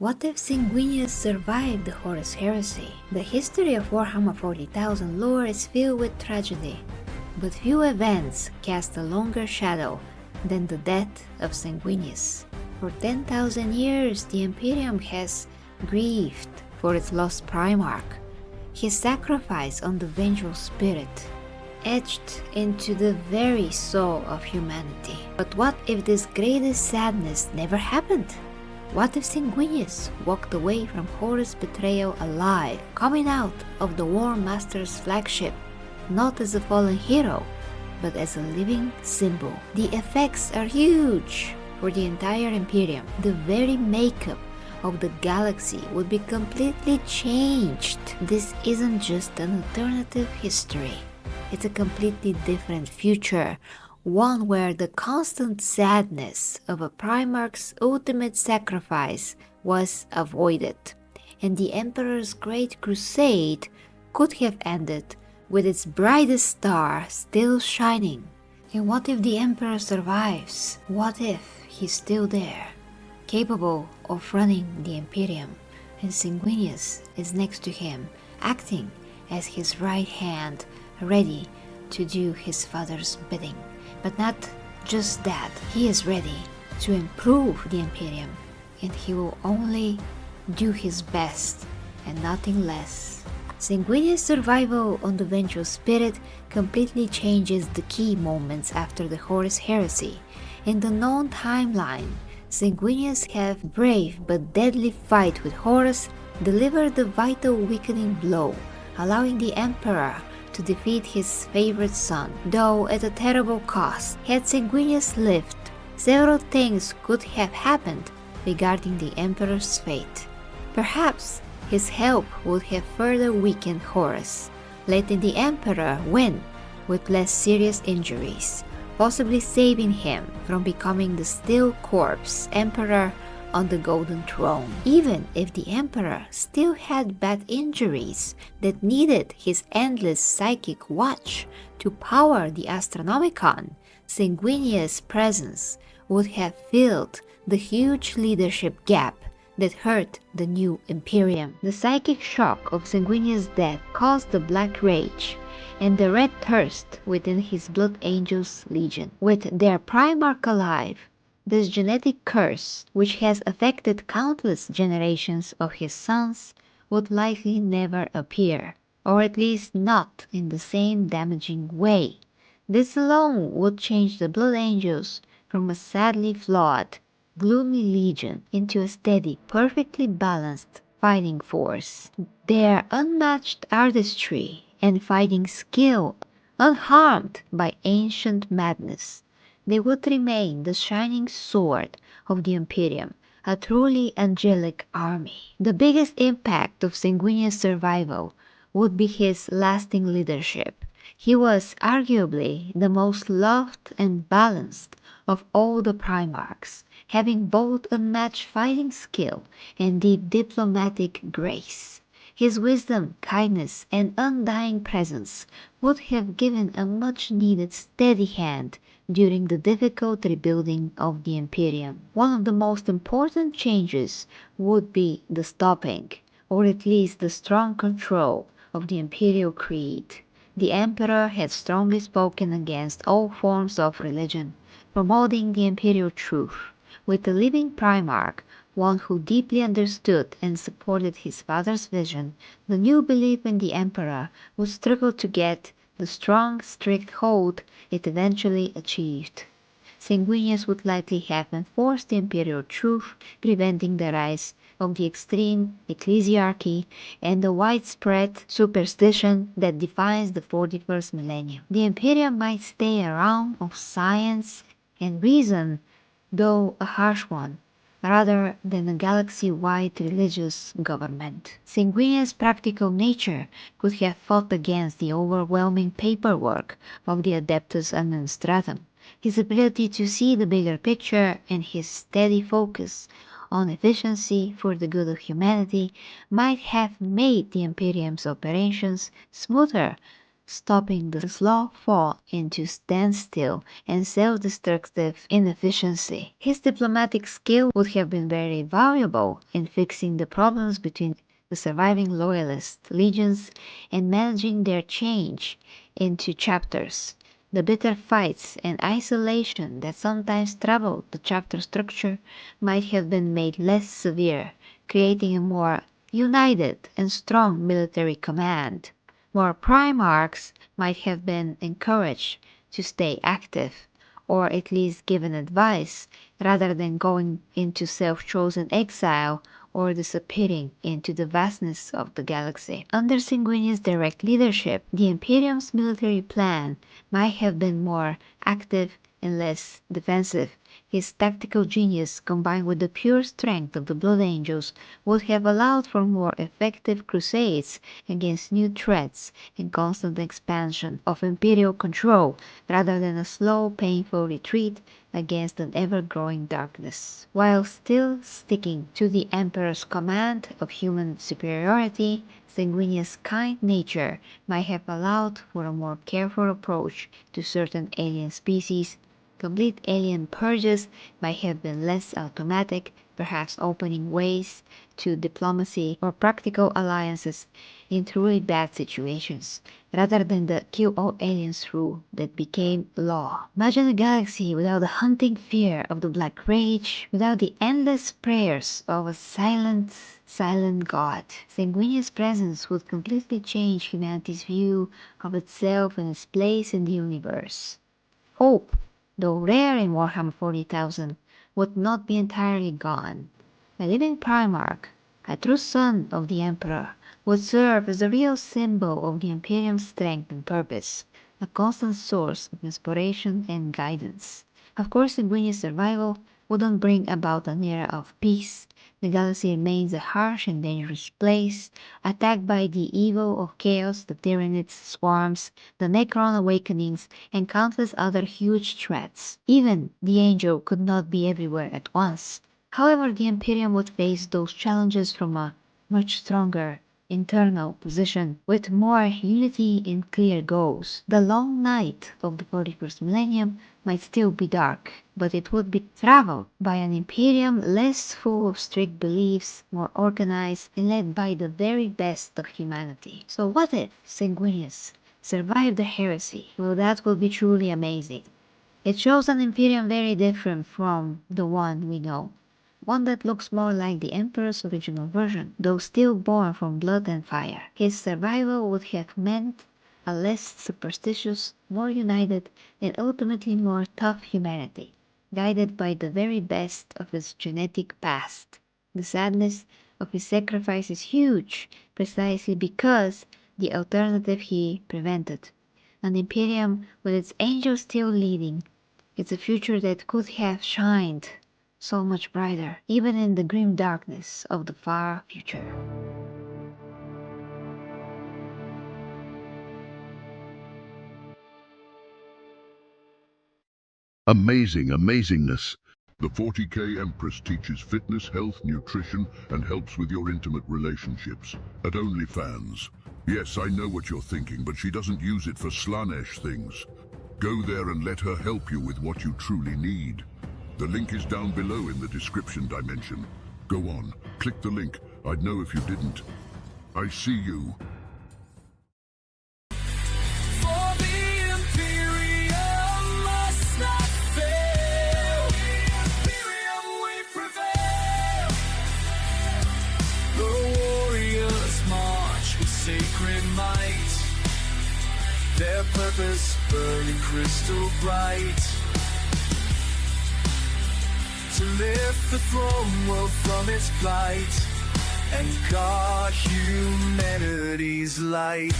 What if Sanguinius survived the Horus Heresy? The history of Warhammer 40,000 lore is filled with tragedy, but few events cast a longer shadow than the death of Sanguinius. For 10,000 years, the Imperium has grieved for its lost Primarch, his sacrifice on the vengeful spirit, etched into the very soul of humanity. But what if this greatest sadness never happened? What if Sanguinius walked away from Horus' betrayal alive, coming out of the War Master's flagship, not as a fallen hero, but as a living symbol? The effects are huge for the entire Imperium. The very makeup of the galaxy would be completely changed. This isn't just an alternative history. It's a completely different future, one where the constant sadness of a Primarch's ultimate sacrifice was avoided, and the Emperor's great crusade could have ended with its brightest star still shining. And what if the Emperor survives? What if he's still there, capable of running the Imperium, and Sanguinius is next to him, acting as his right hand, ready to do his father's bidding? But not just that, he is ready to improve the Imperium, and he will only do his best and nothing less. Sanguinius' survival on the vengeful spirit completely changes the key moments after the Horus Heresy. In the known timeline, Sanguinius' have brave but deadly fight with Horus delivered the vital weakening blow, allowing the Emperor to defeat his favorite son, though at a terrible cost. Had Sanguinius lived, several things could have happened regarding the Emperor's fate. Perhaps his help would have further weakened Horus, letting the Emperor win with less serious injuries, possibly saving him from becoming the still corpse Emperor on the Golden Throne. Even if the Emperor still had bad injuries that needed his endless psychic watch to power the Astronomicon, Sanguinius' presence would have filled the huge leadership gap that hurt the new Imperium. The psychic shock of Sanguinius' death caused the Black Rage and the Red Thirst within his Blood Angels Legion. With their Primarch alive, this genetic curse, which has affected countless generations of his sons, would likely never appear, or at least not in the same damaging way. This alone would change the Blood Angels from a sadly flawed, gloomy legion into a steady, perfectly balanced fighting force. Their unmatched artistry and fighting skill, unharmed by ancient madness, they would remain the shining sword of the Imperium, a truly angelic army. The biggest impact of Sanguinius' survival would be his lasting leadership. He was arguably the most loved and balanced of all the Primarchs, having both unmatched fighting skill and deep diplomatic grace. His wisdom, kindness, and undying presence would have given a much-needed steady hand during the difficult rebuilding of the Imperium. One of the most important changes would be the stopping, or at least the strong control, of the Imperial Creed. The Emperor had strongly spoken against all forms of religion, promoting the Imperial truth. With the living Primarch, one who deeply understood and supported his father's vision, the new belief in the Emperor would struggle to get the strong, strict hold it eventually achieved. Sanguinius would likely have enforced the imperial truth, preventing the rise of the extreme ecclesiarchy and the widespread superstition that defines the 41st millennium. The Imperium might stay a realm of science and reason, though a harsh one, rather than a galaxy-wide religious government. Sanguinius' practical nature could have fought against the overwhelming paperwork of the Adeptus Administratum. His ability to see the bigger picture and his steady focus on efficiency for the good of humanity might have made the Imperium's operations smoother stopping the slow fall into standstill and self-destructive inefficiency. His diplomatic skill would have been very valuable in fixing the problems between the surviving loyalist legions and managing their change into chapters. The bitter fights and isolation that sometimes troubled the chapter structure might have been made less severe, creating a more united and strong military command. More Primarchs might have been encouraged to stay active, or at least given advice, rather than going into self-chosen exile or disappearing into the vastness of the galaxy. Under Sanguinius' direct leadership, the Imperium's military plan might have been more active and less defensive. His tactical genius, combined with the pure strength of the Blood Angels, would have allowed for more effective crusades against new threats and constant expansion of Imperial control, rather than a slow, painful retreat against an ever-growing darkness. While still sticking to the Emperor's command of human superiority, Sanguinius' kind nature might have allowed for a more careful approach to certain alien species. Complete alien purges might have been less automatic, perhaps opening ways to diplomacy or practical alliances in truly bad situations, rather than the kill all aliens rule that became law. Imagine a galaxy without the haunting fear of the Black Rage, without the endless prayers of a silent god. Sanguinius' presence would completely change humanity's view of itself and its place in the universe. Hope, though rare in Warhammer 40,000, would not be entirely gone. A living Primarch, a true son of the Emperor, would serve as a real symbol of the Imperium's strength and purpose, a constant source of inspiration and guidance. Of course, Sanguinius' survival wouldn't bring about an era of peace. The galaxy remains a harsh and dangerous place, attacked by the evil of chaos, the Tyranids, swarms, the Necron awakenings, and countless other huge threats. Even the Angel could not be everywhere at once. However, the Imperium would face those challenges from a much stronger internal position, with more unity and clear goals. The long night of the 41st millennium might still be dark, but it would be traveled by an Imperium less full of strict beliefs, more organized, and led by the very best of humanity. So what if Sanguinius survived the heresy? Well, that would be truly amazing. It shows an Imperium very different from the one we know. One that looks more like the Emperor's original version, though still born from blood and fire. His survival would have meant a less superstitious, more united, and ultimately more tough humanity, guided by the very best of his genetic past. The sadness of his sacrifice is huge, precisely because the alternative he prevented. An Imperium with its angels still leading. It's a future that could have shined so much brighter, even in the grim darkness of the far future. Amazing amazingness. The 40K Empress teaches fitness, health, nutrition, and helps with your intimate relationships at OnlyFans. Yes, I know what you're thinking, but she doesn't use it for Slanesh things. Go there and let her help you with what you truly need. The link is down below in the description dimension. Go on, click the link. I'd know if you didn't. I see you. For the Imperium must not fail. Imperium we prevail. The warriors march with sacred might. Their purpose burning crystal bright. To lift the throne world from its plight and guard humanity's light.